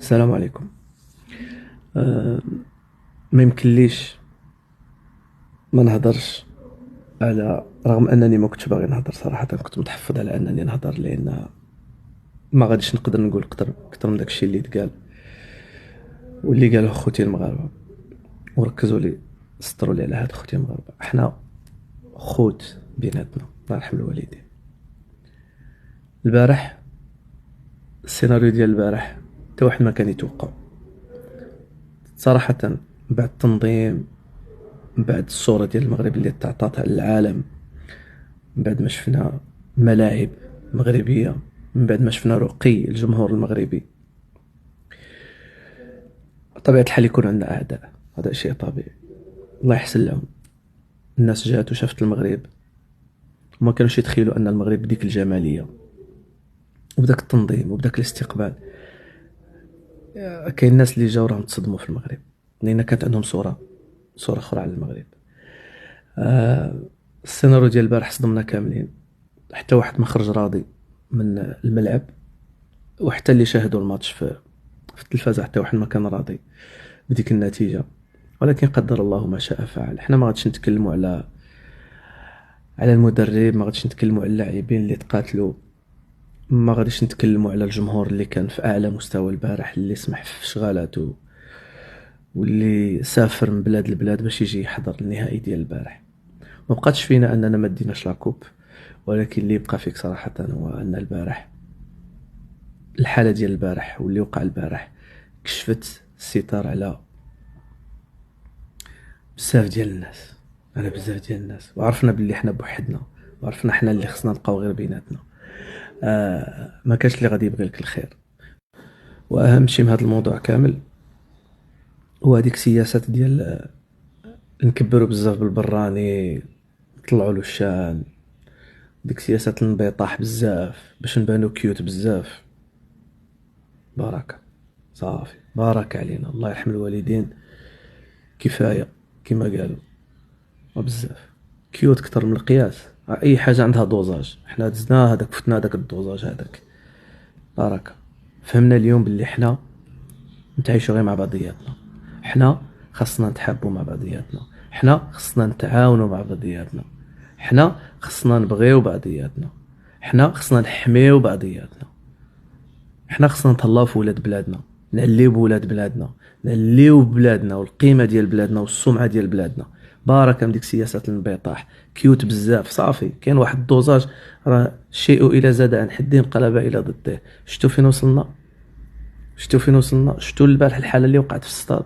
السلام عليكم. أه ما يمكنليش ما نهضرش على، رغم انني ما كنتش باغي نهضر صراحه، كنت متحفظ على انني نهضر لان ما غاديش نقدر نقول اكثر من داكشي اللي تقال واللي قالوه خوتي المغاربه، وركزوا لي سطروا لي على هاد خوتي المغاربه. احنا خوت بيناتنا، الله يرحم الوالدين. البارح السيناريو ديال البارح حتى واحد ما كان يتوقع صراحه، بعد التنظيم، من بعد الصورة ديال المغرب اللي تعطاتها للعالم، من بعد ما شفنا ملاعب مغربية، من بعد ما شفنا رقي الجمهور المغربي، طبيعة الحال يكون عندنا أعداء، هذا شيء طبيعي. الله يحسن لهم. الناس جات وشافت المغرب وما كانوش يتخيلوا أن المغرب بديك الجمالية وبداك التنظيم وبداك الاستقبال. كاين الناس اللي جاو راهم تصدموا في المغرب لأن كانت عندهم صورة أخرى على المغرب. السيناريو ديال البارح صدمنا كاملين، حتى واحد ما خرج راضي من الملعب، وحتى اللي شاهدوا الماتش في التلفازة حتى واحد ما كان راضي بديك النتيجة. ولكن قدر الله ما شاء فعل. احنا ما غاديش نتكلموا على المدرب، ما غاديش نتكلموا على اللاعبين اللي تقاتلوا، ما غاديش نتكلموا على الجمهور اللي كان في اعلى مستوى البارح، اللي سمح في شغالاته واللي سافر من بلاد البلاد باش يجي يحضر النهائي ديال البارح. ما بقاتش فينا اننا ما ديناش لاكوب، ولكن اللي يبقى فيك صراحة هو ان البارح، الحالة ديال البارح واللي وقع البارح كشفت الستار على بزاف ديال الناس، على بزاف ديال الناس، وعرفنا باللي حنا بوحدنا، وعرفنا حنا اللي خصنا نبقاو غير بيناتنا. ما كاش اللي غادي يبغي لك الخير. واهم شيء من هذا الموضوع كامل هو هذيك السياسات ديال نكبروا بزاف بالبراني، نطلعوا له الشان، ديك سياسات الانبطاح بزاف باش نبانو كيوت بزاف. بركه صافي، بارك علينا، الله يرحم الوالدين، كفايه كما قالوا، وبزاف كيوت كتر من القياس. اي حاجه عندها دوزاج، حنا دزنا هذاك، فتنا هذاك الدوزاج هذاك. بركه فهمنا اليوم باللي حنا نتعايشوا غير مع بعضياتنا، حنا خصنا نتحابوا مع بعضياتنا، حنا خصنا نتعاونوا مع بعضياتنا، حنا خصنا نبغيو بعضياتنا، حنا خصنا نحميو بعضياتنا، حنا خصنا نتهلاو في ولاد بلادنا، نعليو بولاد بلادنا، نعليو بلادنا والقيمه ديال بلادنا والسمعه ديال بلادنا. بارك من ديك سياسات الانبطاح كيوت بزاف. صافي كاين واحد الدوزاج، راه الشيء الى زاد عن حده انقلب الى ضده. شفتوا فين وصلنا؟ شفتوا البارح الحاله اللي وقعت في الصطاد؟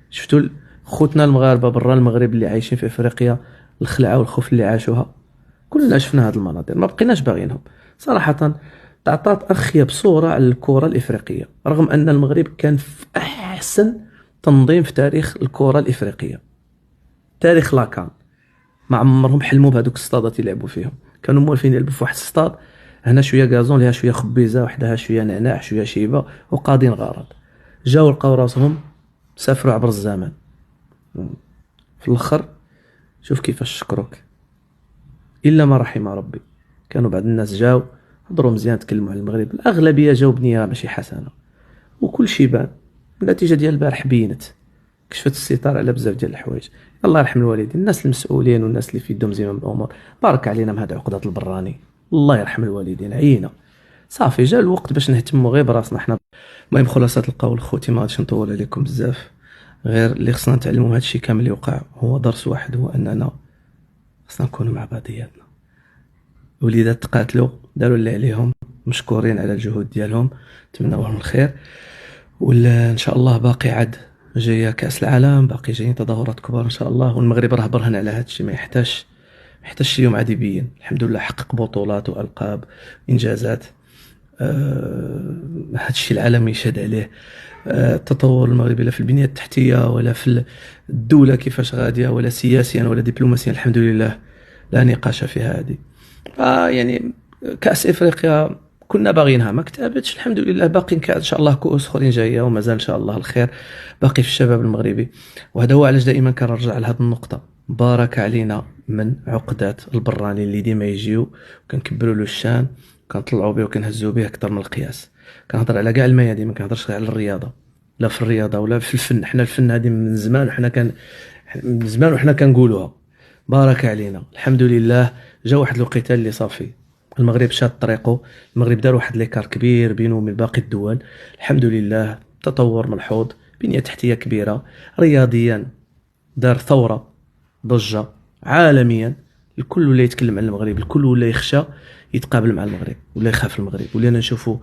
شفتوا خوتنا المغاربه برا المغرب اللي عايشين في افريقيا، الخلعه والخوف اللي عاشوها؟ كلنا شفنا هاد المناظر، ما بقيناش باغينهم صراحه. تعطات أخيب صورة على الكرة الإفريقية، رغم أن المغرب كان في أحسن تنظيم في تاريخ الكرة الإفريقية، تاريخ لاكان. ما عمرهم حلموا بهذوك الصطادات يلعبوا فيهم، كانوا موالفين يلعبوا في واحد الصطاد، هنا شوية غازون، لها شوية خبيزة، وحدها شوية نعناع، شوية شيبة، وقاضين غرض. جاو لقاو راسهم سافروا عبر الزمن. في الآخر شوف كيفاش شكروك، إلا ما رحم ربي. كانوا بعض الناس جاو هضروا مزيان، تكلموا على المغرب، الأغلبية جاو بنية ماشي حسنة، وكل شي بان. النتيجة ديال البارح بينت، كشفت الستار على بزاف ديال الحوايج. الله يرحم الوالدين، الناس المسؤولين والناس اللي في يدهم زمام الأمور، بارك علينا من هاد عقدات البراني. الله يرحم الوالدين، عينا صافي، جا الوقت باش نهتموا غير براسنا حنا. المهم خلاصة القول خوتي، ما غاديش نطول عليكم بزاف، غير اللي خصنا نتعلموا من هادشي كامل اللي وقع هو درس واحد، هو أننا خصنا نكونوا مع بعضياتنا. وليدات تقاتلوا داروا اللي عليهم، مشكورين على الجهود ديالهم، نتمنى لهم الخير. وان شاء الله باقي عاد جايه كاس العالم، باقي جايين تظاهرات كبار ان شاء الله، والمغرب راه برهن على هذا الشيء، ما يحتاجش اليوم عاد يبين. الحمد لله حقق بطولات والقاب، انجازات. هذا الشيء العالم يشهد عليه. التطور المغربي لا في البنيه التحتيه ولا في الدوله كيفاش غاديه، ولا سياسيا ولا دبلوماسيا، الحمد لله لا نقاش في هذه. يعني كأس إفريقيا كنا باغينها ما كتابتش، الحمد لله باقي ان شاء الله كؤوس اخرين جايه، ومازال ان شاء الله الخير باقي في الشباب المغربي. وهذا هو علاش دائما كنرجع لهذه النقطه، بارك علينا من عقدات البراني اللي ديما يجيو، وكنكبروا له الشان، كنطلعوا به وكنهزوا به اكثر من القياس. كنهضر على كاع الميادين، ما كنهضرش غير على الرياضه، لا في الرياضه ولا في الفن. حنا الفن هذه من زمان وحنا كنقولوها. بارك علينا الحمد لله. جا واحد الوقيته اللي صافي المغرب شاد طريقه، المغرب دار واحد ليكار كبير بينه وبين باقي الدول. الحمد لله تطور ملحوظ، بنيه تحتيه كبيره، رياضيا دار ثوره، ضجه عالميا. الكل ولا يتكلم عن المغرب، الكل ولا يخشى يتقابل مع المغرب ولا يخاف المغرب. ولينا نشوفوا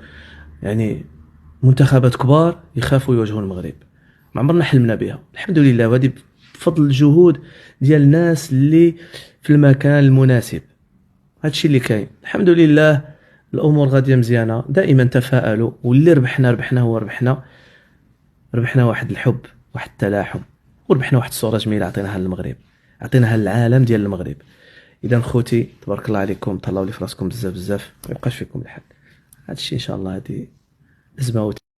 يعني منتخبات كبار يخافوا يواجهوا المغرب، ما عمرنا حلمنا بها. الحمد لله، وهذه بفضل الجهود ديال الناس اللي في المكان المناسب. هادشي اللي كاين الحمد لله. الامور غاديه مزيانه، دائما تفائلوا. واللي ربحنا هو ربحنا واحد الحب، واحد التلاحم، وربحنا واحد الصوره جميله عطيناها للمغرب، عطيناها للعالم ديال المغرب. اذا خوتي تبارك الله عليكم، تهلاو لي في راسكم بزاف بزاف، ما يبقاش فيكم الحال. هادشي ان شاء الله، هذه ازمه